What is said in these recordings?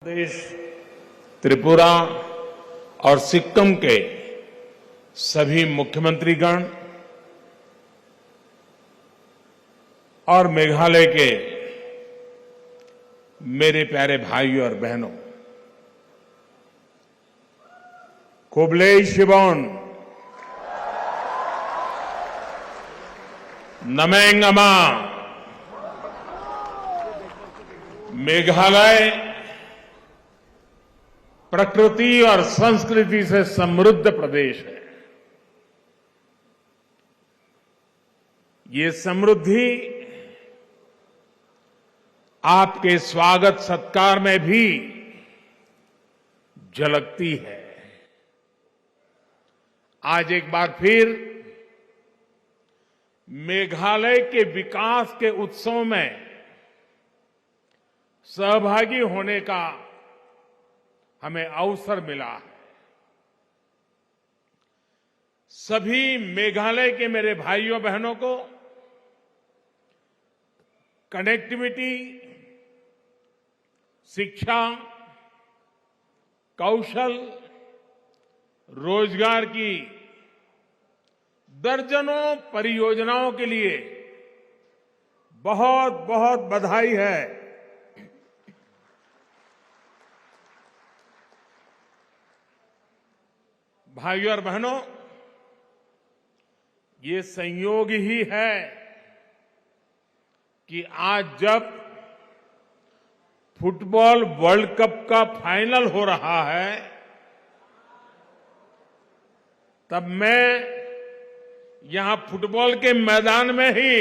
प्रदेश, त्रिपुरा और सिक्किम के सभी मुख्यमंत्रीगण और मेघालय के मेरे प्यारे भाइयों और बहनों, कोबले शिबोन, नमेंगमा, मेघालय प्रकृति और संस्कृति से समृद्ध प्रदेश है। ये समृद्धि आपके स्वागत सत्कार में भी झलकती है। आज एक बार फिर मेघालय के विकास के उत्सव में सहभागी होने का हमें अवसर मिला है। सभी मेघालय के मेरे भाइयों बहनों को कनेक्टिविटी, शिक्षा, कौशल, रोजगार की दर्जनों परियोजनाओं के लिए बहुत बहुत बधाई है। भाइयों और बहनों, ये संयोग ही है कि आज जब फुटबॉल वर्ल्ड कप का फाइनल हो रहा है, तब मैं यहां फुटबॉल के मैदान में ही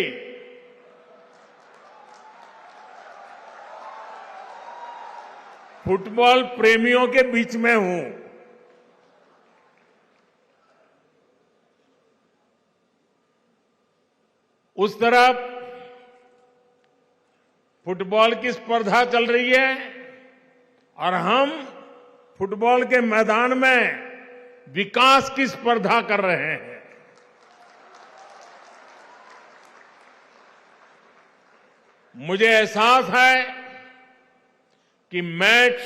फुटबॉल प्रेमियों के बीच में हूं। उस तरफ फुटबॉल की स्पर्धा चल रही है और हम फुटबॉल के मैदान में विकास की स्पर्धा कर रहे हैं। मुझे एहसास है कि मैच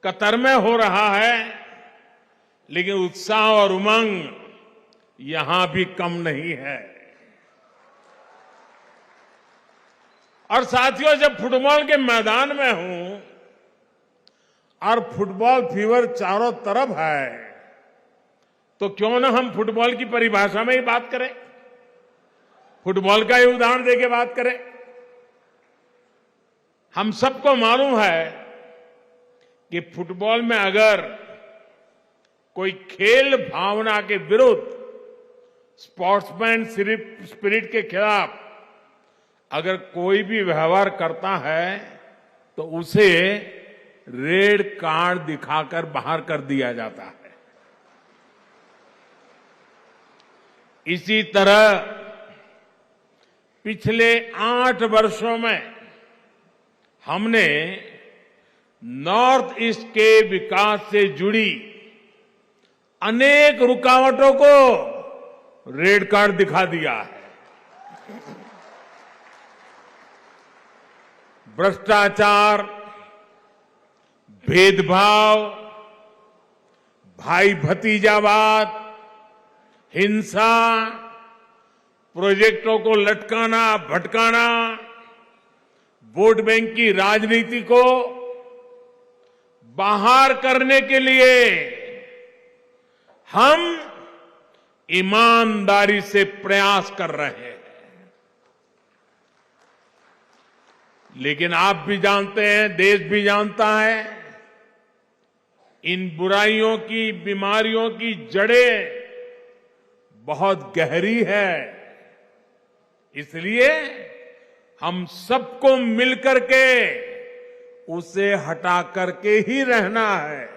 कतर में हो रहा है, लेकिन उत्साह और उमंग यहां भी कम नहीं है। और साथियों, जब फुटबॉल के मैदान में हूं और फुटबॉल फीवर चारों तरफ है, तो क्यों ना हम फुटबॉल की परिभाषा में ही बात करें, फुटबॉल का ही उदाहरण देके बात करें। हम सबको मालूम है कि फुटबॉल में अगर कोई खेल भावना के विरुद्ध, स्पोर्ट्समैन स्पिरिट के खिलाफ अगर कोई भी व्यवहार करता है तो उसे रेड कार्ड दिखाकर बाहर कर दिया जाता है। इसी तरह पिछले 8 वर्षों में हमने नॉर्थ ईस्ट के विकास से जुड़ी अनेक रुकावटों को रेड कार्ड दिखा दिया है। भ्रष्टाचार, भेदभाव, भाई भतीजावाद, हिंसा, प्रोजेक्टों को लटकाना भटकाना, वोट बैंक की राजनीति को बाहर करने के लिए हम ईमानदारी से प्रयास कर रहे हैं। लेकिन आप भी जानते हैं, देश भी जानता है, इन बुराइयों की, बीमारियों की जड़ें बहुत गहरी है। इसलिए हम सबको मिलकर के उसे हटा करके ही रहना है।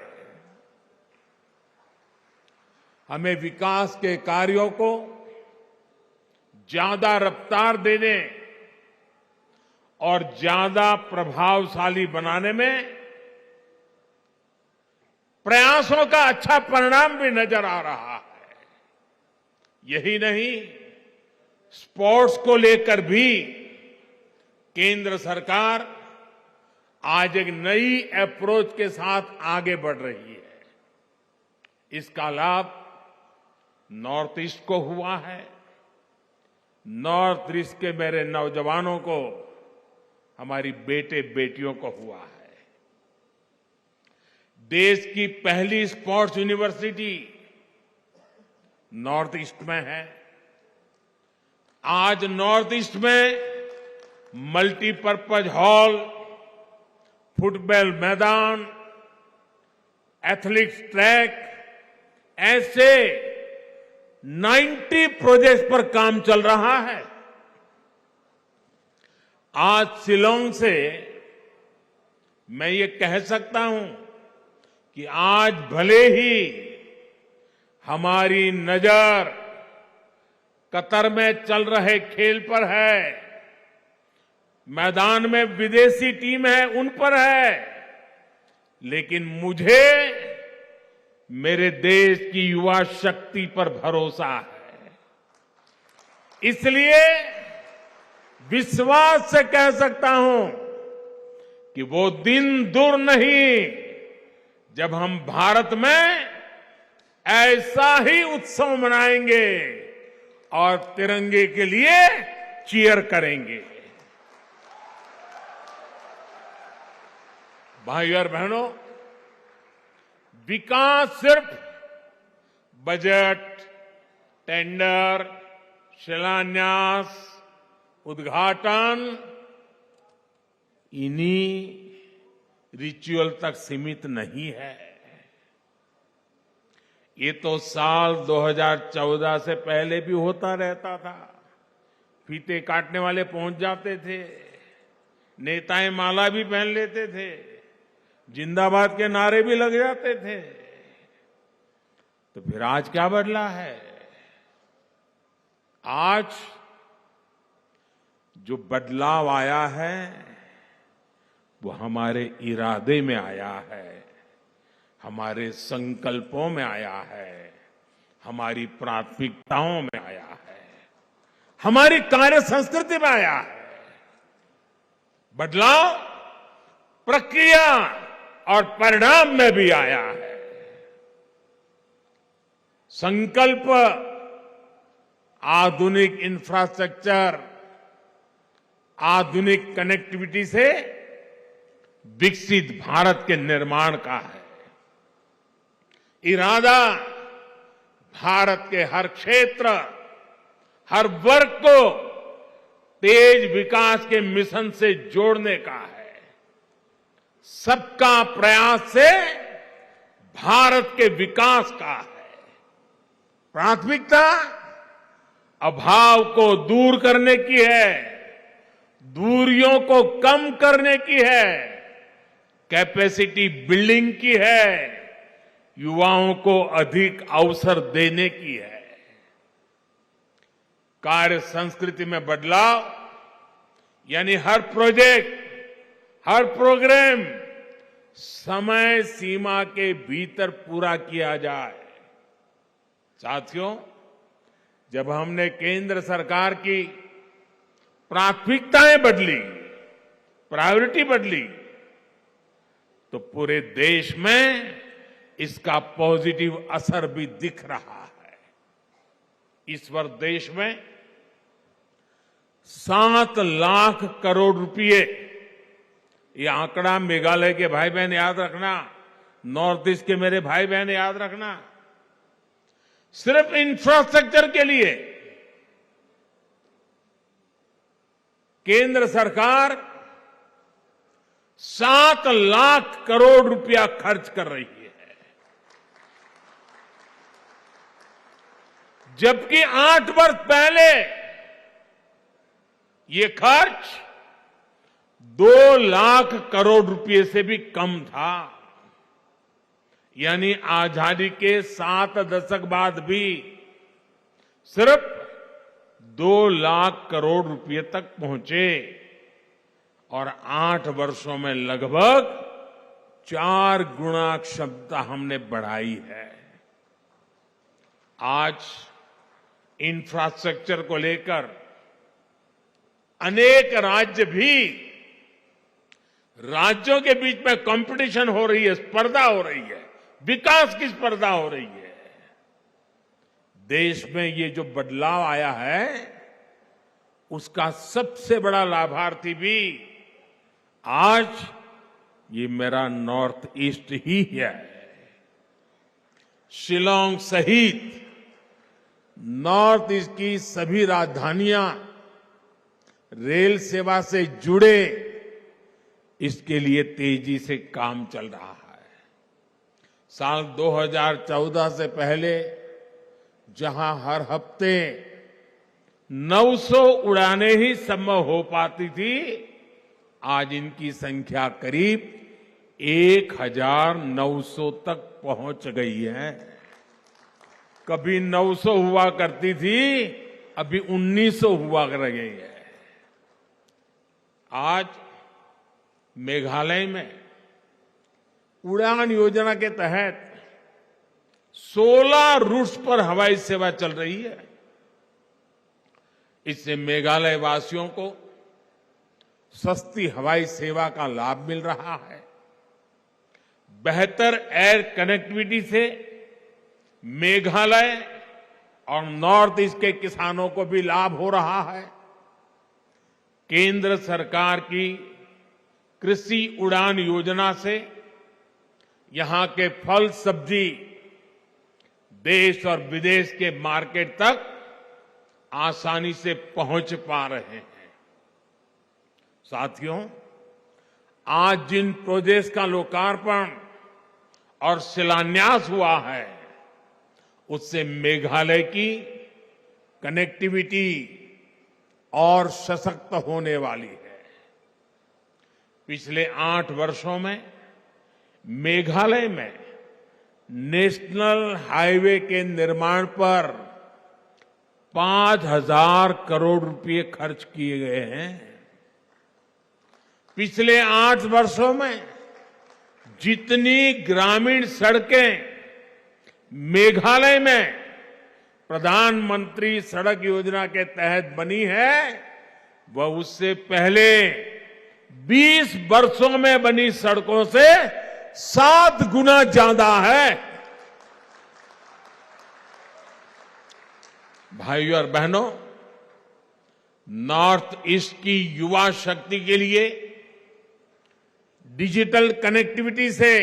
हमें विकास के कार्यों को ज्यादा रफ्तार देने और ज्यादा प्रभावशाली बनाने में प्रयासों का अच्छा परिणाम भी नजर आ रहा है। यही नहीं, स्पोर्ट्स को लेकर भी केंद्र सरकार आज एक नई अप्रोच के साथ आगे बढ़ रही है। इसका लाभ नॉर्थ ईस्ट को हुआ है, नॉर्थ ईस्ट के मेरे नौजवानों को, हमारी बेटे बेटियों को हुआ है। देश की पहली स्पोर्ट्स यूनिवर्सिटी नॉर्थ ईस्ट में है। आज नॉर्थ ईस्ट में मल्टीपर्पज हॉल, फुटबॉल मैदान, एथलेटिक्स ट्रैक, ऐसे 90 प्रोजेक्ट्स पर काम चल रहा है। आज शिलांग से मैं ये कह सकता हूं कि आज भले ही हमारी नजर कतर में चल रहे खेल पर है, मैदान में विदेशी टीम है उन पर है, लेकिन मुझे मेरे देश की युवा शक्ति पर भरोसा है। इसलिए विश्वास से कह सकता हूं कि वो दिन दूर नहीं जब हम भारत में ऐसा ही उत्सव मनाएंगे और तिरंगे के लिए चीयर करेंगे। भाइयों और बहनों, विकास सिर्फ बजट, टेंडर, शिलान्यास, उद्घाटन, इन्हीं रिचुअल तक सीमित नहीं है। ये तो साल 2014 से पहले भी होता रहता था। फीते काटने वाले पहुंच जाते थे, नेताएं माला भी पहन लेते थे, जिंदाबाद के नारे भी लग जाते थे। तो फिर आज क्या बदला है? आज जो बदलाव आया है वो हमारे इरादे में आया है, हमारे संकल्पों में आया है, हमारी प्राथमिकताओं में आया है, हमारी कार्य संस्कृति में आया है। बदलाव प्रक्रिया और परिणाम में भी आया है। संकल्प आधुनिक इंफ्रास्ट्रक्चर, आधुनिक कनेक्टिविटी से विकसित भारत के निर्माण का है। इरादा भारत के हर क्षेत्र, हर वर्ग को तेज विकास के मिशन से जोड़ने का है। सबका प्रयास से भारत के विकास का है। प्राथमिकता अभाव को दूर करने की है, दूरियों को कम करने की है, कैपेसिटी बिल्डिंग की है, युवाओं को अधिक अवसर देने की है। कार्य संस्कृति में बदलाव यानी हर प्रोजेक्ट, हर प्रोग्राम समय सीमा के भीतर पूरा किया जाए। साथियों, जब हमने केंद्र सरकार की प्राथमिकताएं बदली, प्रायोरिटी बदली, तो पूरे देश में इसका पॉजिटिव असर भी दिख रहा है। इस वर्ष देश में 7 लाख करोड़ रुपए, ये आंकड़ा मेघालय के भाई बहन याद रखना, नॉर्थ ईस्ट के मेरे भाई बहन याद रखना, सिर्फ इंफ्रास्ट्रक्चर के लिए केंद्र सरकार 7 लाख करोड़ रुपया खर्च कर रही है। जबकि 8 वर्ष पहले ये खर्च 2 लाख करोड़ रुपए से भी कम था। यानी आजादी के 7 दशक बाद भी सिर्फ 2 लाख करोड़ रुपए तक पहुंचे और 8 वर्षों में लगभग 4 गुना क्षमता हमने बढ़ाई है। आज इंफ्रास्ट्रक्चर को लेकर अनेक राज्य भी राज्यों के बीच में कंपटीशन हो रही है, स्पर्धा हो रही है, विकास की स्पर्धा हो रही है। देश में ये जो बदलाव आया है, उसका सबसे बड़ा लाभार्थी भी आज ये मेरा नॉर्थ ईस्ट ही है। शिलांग सहित नॉर्थ ईस्ट की सभी राजधानियां रेल सेवा से जुड़े, इसके लिए तेजी से काम चल रहा है। साल 2014 से पहले जहां हर हफ्ते 900 उड़ानें ही संभव हो पाती थी, आज इनकी संख्या करीब 1900 तक पहुंच गई है। कभी 900 हुआ करती थी, अभी 1900 हुआ कर गई है। आज मेघालय में उड़ान योजना के तहत 16 रूट्स पर हवाई सेवा चल रही है। इससे मेघालय वासियों को सस्ती हवाई सेवा का लाभ मिल रहा है। बेहतर एयर कनेक्टिविटी से मेघालय और नॉर्थ ईस्ट के किसानों को भी लाभ हो रहा है। केंद्र सरकार की कृषि उड़ान योजना से यहां के फल सब्जी देश और विदेश के मार्केट तक आसानी से पहुंच पा रहे हैं। साथियों, आज जिन प्रोजेक्ट्स का लोकार्पण और शिलान्यास हुआ है, उससे मेघालय की कनेक्टिविटी और सशक्त होने वाली है। पिछले 8 वर्षों में मेघालय में नेशनल हाईवे के निर्माण पर 5,000 करोड़ रुपए खर्च किए गए हैं। पिछले 8 वर्षों में जितनी ग्रामीण सड़कें मेघालय में प्रधानमंत्री सड़क योजना के तहत बनी है, वह उससे पहले 20 वर्षों में बनी सड़कों से 7 गुना ज्यादा है। भाइयों और बहनों, नॉर्थ ईस्ट की युवा शक्ति के लिए डिजिटल कनेक्टिविटी से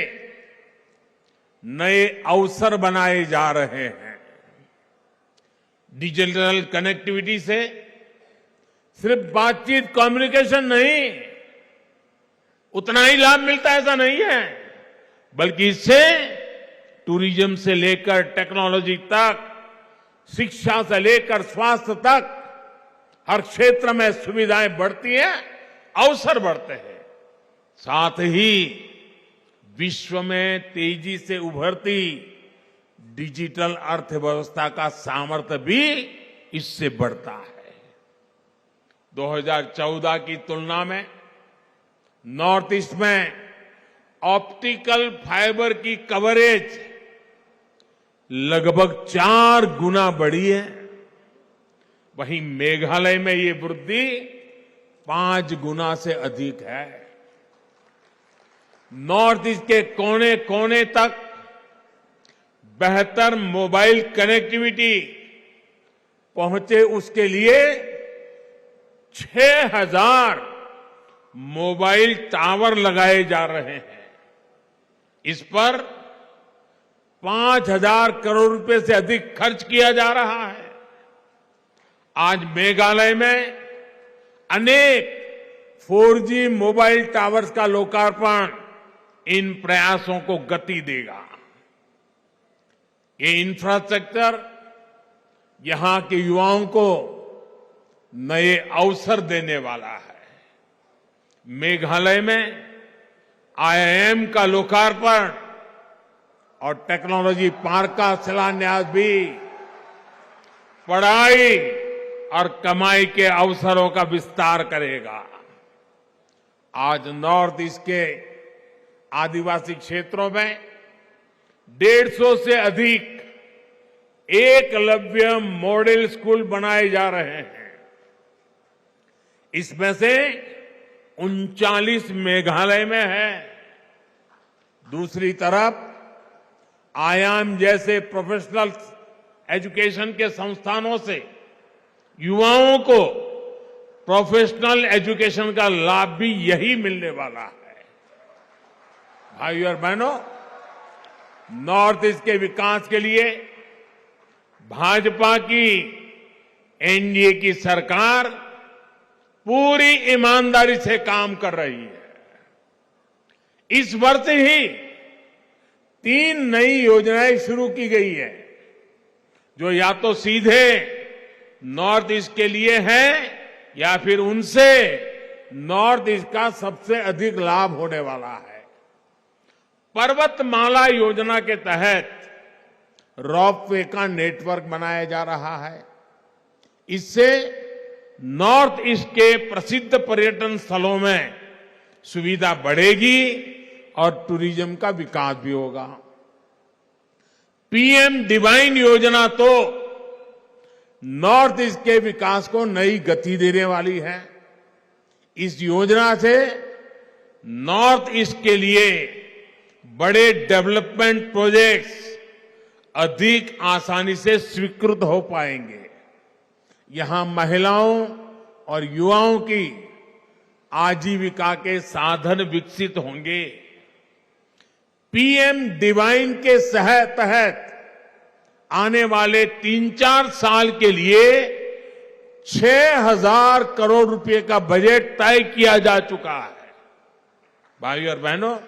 नए अवसर बनाए जा रहे हैं। डिजिटल कनेक्टिविटी से सिर्फ बातचीत, कम्युनिकेशन नहीं, उतना ही लाभ मिलता है ऐसा नहीं है, बल्कि इससे टूरिज्म से लेकर टेक्नोलॉजी तक, शिक्षा से लेकर स्वास्थ्य तक हर क्षेत्र में सुविधाएं बढ़ती हैं, अवसर बढ़ते हैं। साथ ही विश्व में तेजी से उभरती डिजिटल अर्थव्यवस्था का सामर्थ्य भी इससे बढ़ता है। 2014 की तुलना में नॉर्थ ईस्ट में ऑप्टिकल फाइबर की कवरेज लगभग 4 गुना बढ़ी है। वहीं मेघालय में ये वृद्धि 5 गुना से अधिक है। नॉर्थ ईस्ट के कोने कोने तक बेहतर मोबाइल कनेक्टिविटी पहुंचे, उसके लिए 6,000 मोबाइल टावर लगाए जा रहे हैं। इस पर 5,000 करोड़ रुपए से अधिक खर्च किया जा रहा है। आज मेघालय में अनेक 4G मोबाइल टावर्स का लोकार्पण इन प्रयासों को गति देगा। ये इंफ्रास्ट्रक्चर यहां के युवाओं को नए अवसर देने वाला है। मेघालय में IIM का लोकार्पण और टेक्नोलॉजी पार्क का शिलान्यास भी पढ़ाई और कमाई के अवसरों का विस्तार करेगा। आज नॉर्थ ईस्ट के आदिवासी क्षेत्रों में 150 से अधिक एकलव्य मॉडल स्कूल बनाए जा रहे हैं। इसमें से 39 मेघालय में है। दूसरी तरफ आयाम जैसे प्रोफेशनल एजुकेशन के संस्थानों से युवाओं को प्रोफेशनल एजुकेशन का लाभ भी यही मिलने वाला है। भाइयों और बहनों, नॉर्थ ईस्ट के विकास के लिए भाजपा की एनडीए की सरकार पूरी ईमानदारी से काम कर रही है। इस वर्ष ही 3 नई योजनाएं शुरू की गई है, जो या तो सीधे नॉर्थ ईस्ट के लिए है या फिर उनसे नॉर्थ ईस्ट का सबसे अधिक लाभ होने वाला है। पर्वतमाला योजना के तहत रोपवे का नेटवर्क बनाया जा रहा है। इससे नॉर्थ ईस्ट के प्रसिद्ध पर्यटन स्थलों में सुविधा बढ़ेगी और टूरिज्म का विकास भी होगा। पीएम डिवाइन योजना तो नॉर्थ ईस्ट के विकास को नई गति देने वाली है। इस योजना से नॉर्थ ईस्ट के लिए बड़े डेवलपमेंट प्रोजेक्ट्स अधिक आसानी से स्वीकृत हो पाएंगे। यहां महिलाओं और युवाओं की आजीविका के साधन विकसित होंगे। पीएम डिवाइन के तहत आने वाले 3-4 साल के लिए 6,000 करोड़ रुपए का बजट तय किया जा चुका है। भाइयों और बहनों,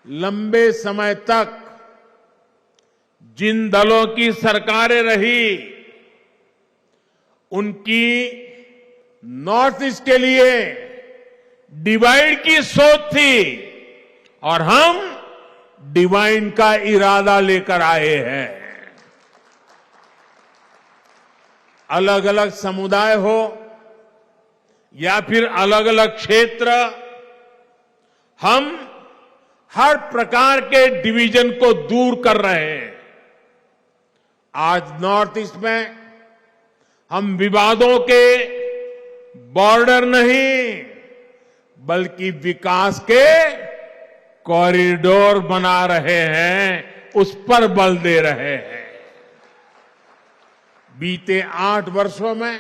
लंबे समय तक जिन दलों की सरकारें रही, उनकी नॉर्थ ईस्ट के लिए डिवाइड की सोच थी और हम डिवाइन का इरादा लेकर आए हैं। अलग अलग समुदाय हो या फिर अलग अलग क्षेत्र, हम हर प्रकार के डिवीजन को दूर कर रहे हैं। आज नॉर्थ ईस्ट में हम विवादों के बॉर्डर नहीं, बल्कि विकास के कॉरिडोर बना रहे हैं, उस पर बल दे रहे हैं। बीते 8 वर्षों में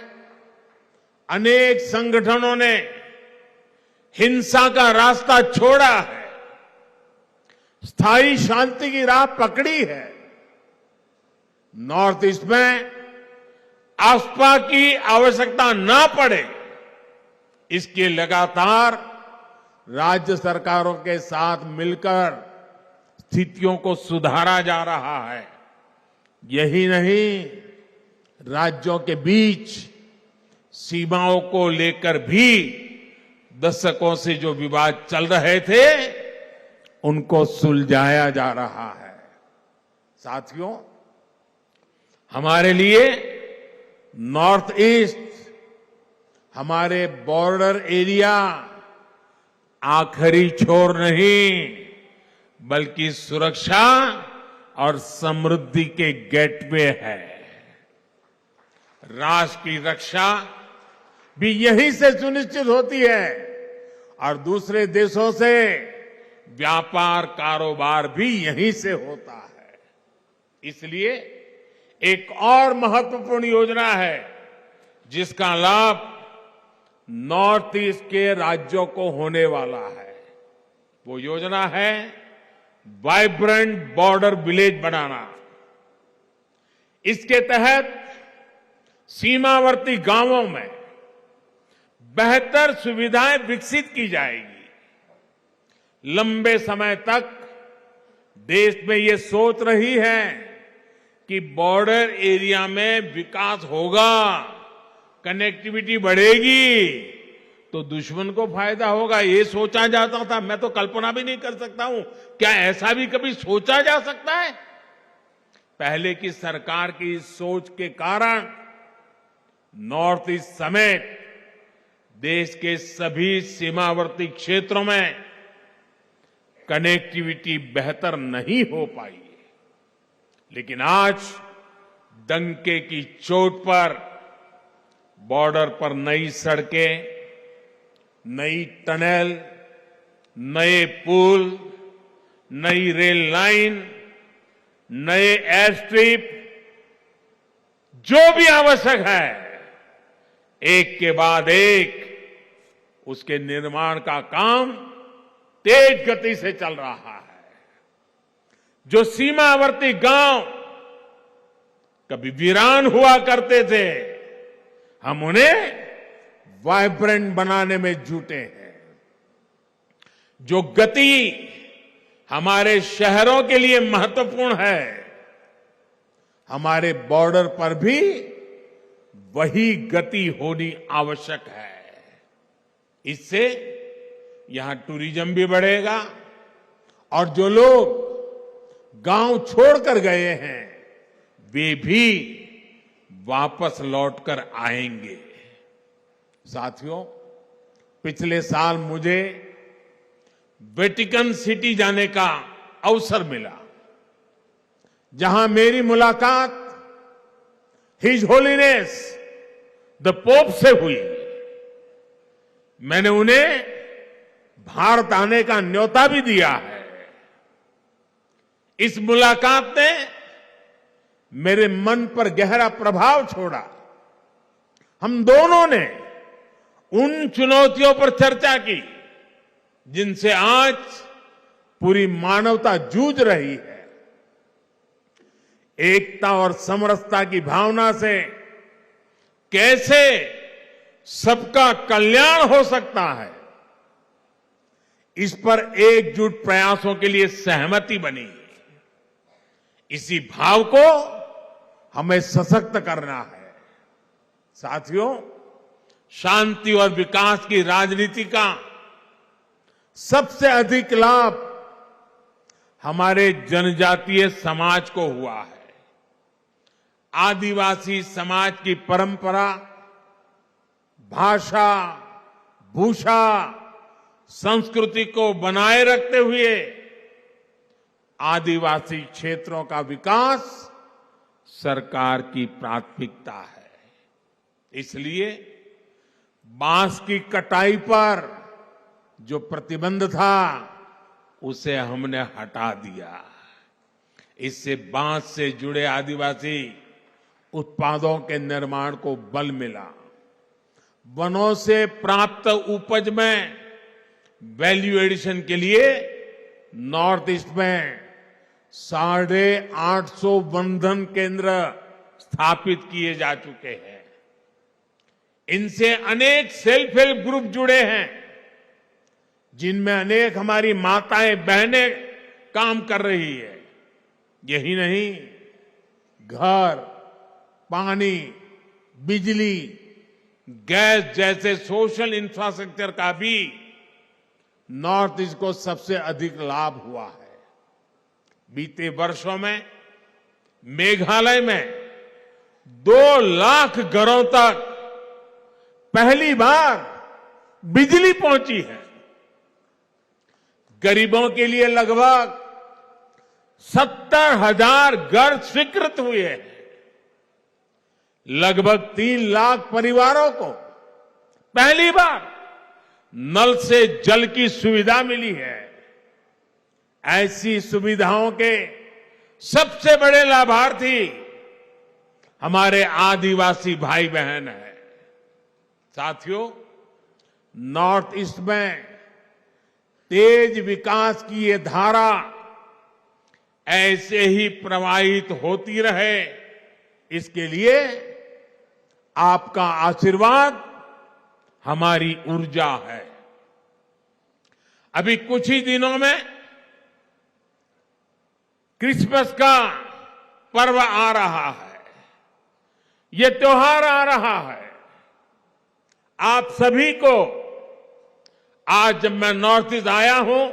अनेक संगठनों ने हिंसा का रास्ता छोड़ा है, स्थायी शांति की राह पकड़ी है। नॉर्थ ईस्ट में आस्था की आवश्यकता ना पड़े, इसके लगातार राज्य सरकारों के साथ मिलकर स्थितियों को सुधारा जा रहा है। यही नहीं, राज्यों के बीच सीमाओं को लेकर भी दशकों से जो विवाद चल रहे थे, उनको सुलझाया जा रहा है। साथियों, हमारे लिए नॉर्थ ईस्ट, हमारे बॉर्डर एरिया आखिरी छोर नहीं, बल्कि सुरक्षा और समृद्धि के गेटवे है। राष्ट्र की रक्षा भी यहीं से सुनिश्चित होती है और दूसरे देशों से व्यापार कारोबार भी यहीं से होता है। इसलिए एक और महत्वपूर्ण योजना है जिसका लाभ नॉर्थ ईस्ट के राज्यों को होने वाला है। वो योजना है वाइब्रेंट बॉर्डर विलेज बनाना। इसके तहत सीमावर्ती गांवों में बेहतर सुविधाएं विकसित की जाएगी। लंबे समय तक देश में ये सोच रही है कि बॉर्डर एरिया में विकास होगा, कनेक्टिविटी बढ़ेगी तो दुश्मन को फायदा होगा, ये सोचा जाता था। मैं तो कल्पना भी नहीं कर सकता हूं, क्या ऐसा भी कभी सोचा जा सकता है? पहले की सरकार की सोच के कारण नॉर्थ ईस्ट समेत देश के सभी सीमावर्ती क्षेत्रों में कनेक्टिविटी बेहतर नहीं हो पाई। लेकिन आज डंके की चोट पर बॉर्डर पर नई सड़कें, नई टनल, नए पुल, नई रेल लाइन, नए एयर स्ट्रिप, जो भी आवश्यक है, एक के बाद एक उसके निर्माण का काम तेज गति से चल रहा है। जो सीमावर्ती गांव कभी वीरान हुआ करते थे, हम उन्हें वाइब्रेंट बनाने में जुटे हैं। जो गति हमारे शहरों के लिए महत्वपूर्ण है, हमारे बॉर्डर पर भी वही गति होनी आवश्यक है। इससे यहां टूरिज्म भी बढ़ेगा और जो लोग गांव छोड़कर गए हैं, वे भी वापस लौटकर आएंगे। साथियों, पिछले साल मुझे वेटिकन सिटी जाने का अवसर मिला, जहां मेरी मुलाकात हिज होलीनेस द पोप से हुई। मैंने उन्हें भारत आने का न्योता भी दिया है। इस मुलाकात ने मेरे मन पर गहरा प्रभाव छोड़ा। हम दोनों ने उन चुनौतियों पर चर्चा की जिनसे आज पूरी मानवता जूझ रही है। एकता और समरसता की भावना से कैसे सबका कल्याण हो सकता है, इस पर एकजुट प्रयासों के लिए सहमति बनी। इसी भाव को हमें सशक्त करना है। साथियों, शांति और विकास की राजनीति का सबसे अधिक लाभ हमारे जनजातीय समाज को हुआ है। आदिवासी समाज की परंपरा, भाषा, भूषा, संस्कृति को बनाए रखते हुए आदिवासी क्षेत्रों का विकास सरकार की प्राथमिकता है। इसलिए बांस की कटाई पर जो प्रतिबंध था, उसे हमने हटा दिया। इससे बांस से जुड़े आदिवासी उत्पादों के निर्माण को बल मिला। वनों से प्राप्त उपज में वैल्यू एडिशन के लिए नॉर्थ ईस्ट में 850 वनधन केंद्र स्थापित किए जा चुके हैं। इनसे अनेक सेल्फ हेल्प ग्रुप जुड़े हैं, जिनमें अनेक हमारी माताएं बहनें काम कर रही है। यही नहीं, घर, पानी, बिजली, गैस जैसे सोशल इंफ्रास्ट्रक्चर का भी नॉर्थ ईस्ट को सबसे अधिक लाभ हुआ है। बीते वर्षों में मेघालय में 2 लाख घरों तक पहली बार बिजली पहुंची है। गरीबों के लिए लगभग 70,000 घर स्वीकृत हुए हैं। लगभग 3 लाख परिवारों को पहली बार नल से जल की सुविधा मिली है। ऐसी सुविधाओं के सबसे बड़े लाभार्थी हमारे आदिवासी भाई बहन हैं। साथियों, नॉर्थ ईस्ट में तेज विकास की ये धारा ऐसे ही प्रवाहित होती रहे, इसके लिए आपका आशीर्वाद हमारी ऊर्जा है। अभी कुछ ही दिनों में क्रिसमस का पर्व आ रहा है, ये त्योहार आ रहा है। आप सभी को आज जब मैं नॉर्थ ईस्ट आया हूं,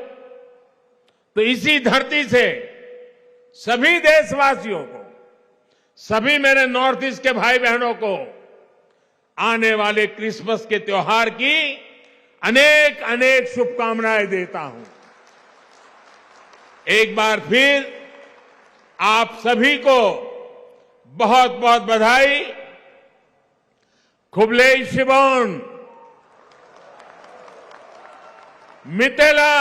तो इसी धरती से सभी देशवासियों को, सभी मेरे नॉर्थ ईस्ट के भाई बहनों को आने वाले क्रिसमस के त्योहार की अनेक अनेक शुभकामनाएं देता हूं। एक बार फिर आप सभी को बहुत बहुत बधाई। खुबलेई शिबोन। मितेला।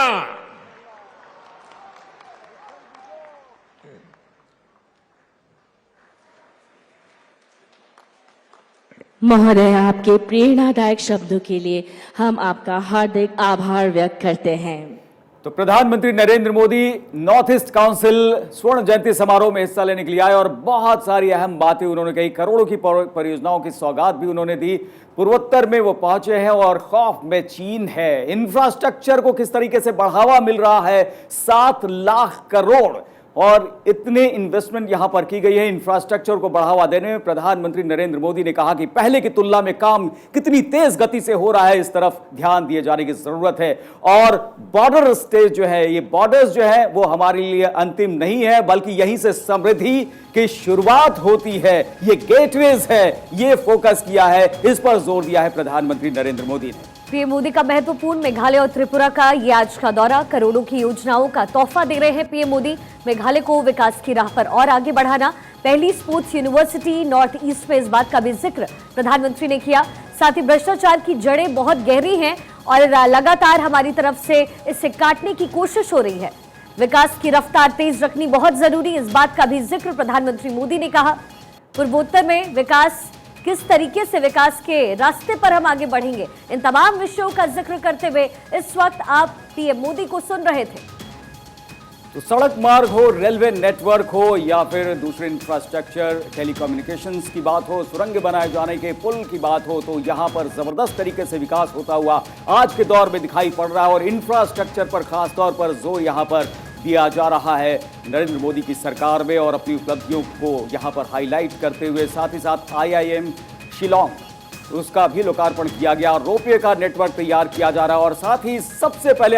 महोदय, आपके प्रेरणादायक शब्दों के लिए हम आपका हार्दिक आभार व्यक्त करते हैं। तो प्रधानमंत्री Narendra Modi north east council स्वर्ण जयंती समारोह में हिस्सा लेने के लिए आए और बहुत सारी अहम बातें उन्होंने कही। करोड़ों की परियोजनाओं की सौगात भी उन्होंने दी। पूर्वोत्तर में वो पहुंचे हैं और खौफ में चीन है। इंफ्रास्ट्रक्चर को किस तरीके से बढ़ावा मिल रहा है, 7 लाख करोड़ और इतने इन्वेस्टमेंट यहां पर की गई है इंफ्रास्ट्रक्चर को बढ़ावा देने में। प्रधानमंत्री नरेंद्र मोदी ने कहा कि पहले की तुलना में काम कितनी तेज गति से हो रहा है, इस तरफ ध्यान दिए जाने की जरूरत है। और बॉर्डर स्टेज जो है, ये बॉर्डर्स जो है वो हमारे लिए अंतिम नहीं है, बल्कि यहीं से समृद्धि की शुरुआत होती है। ये गेटवेज है, ये फोकस किया है, इस पर जोर दिया है प्रधानमंत्री नरेंद्र मोदी ने। पीएम मोदी का महत्वपूर्ण मेघालय और त्रिपुरा का ये आज का दौरा। करोड़ों की योजनाओं का तोहफा दे रहे हैं पीएम मोदी। मेघालय को विकास की राह पर और आगे बढ़ाना, पहली स्पोर्ट्स यूनिवर्सिटी नॉर्थ ईस्ट में, इस बात का भी जिक्र प्रधानमंत्री ने किया। साथ ही भ्रष्टाचार की जड़ें बहुत गहरी हैं और लगातार हमारी तरफ से इसे काटने की कोशिश हो रही है। विकास की रफ्तार तेज रखनी बहुत जरूरी, इस बात का भी जिक्र प्रधानमंत्री मोदी ने कहा। पूर्वोत्तर में विकास, किस तरीके से विकास के रास्ते पर हम आगे बढ़ेंगे, इन तमाम विषयों का जिक्र करते हुए इस वक्त आप पीएम मोदी को सुन रहे थे। तो सड़क मार्ग हो, रेलवे नेटवर्क हो या फिर दूसरे इंफ्रास्ट्रक्चर, टेलीकम्युनिकेशंस की बात हो, सुरंग बनाए जाने के पुल की बात हो, तो यहां पर जबरदस्त तरीके से विकास होता हुआ आज के दौर में दिखाई पड़ रहा है। और इंफ्रास्ट्रक्चर पर खासतौर पर जोर यहां पर दिया जा रहा है नरेंद्र मोदी की सरकार में, और अपनी उपलब्धियों को यहां पर हाईलाइट करते हुए साथ ही साथ IIM शिलांग उसका भी लोकार्पण किया गया। रोपवे का नेटवर्क तैयार किया जा रहा है और साथ ही सबसे पहले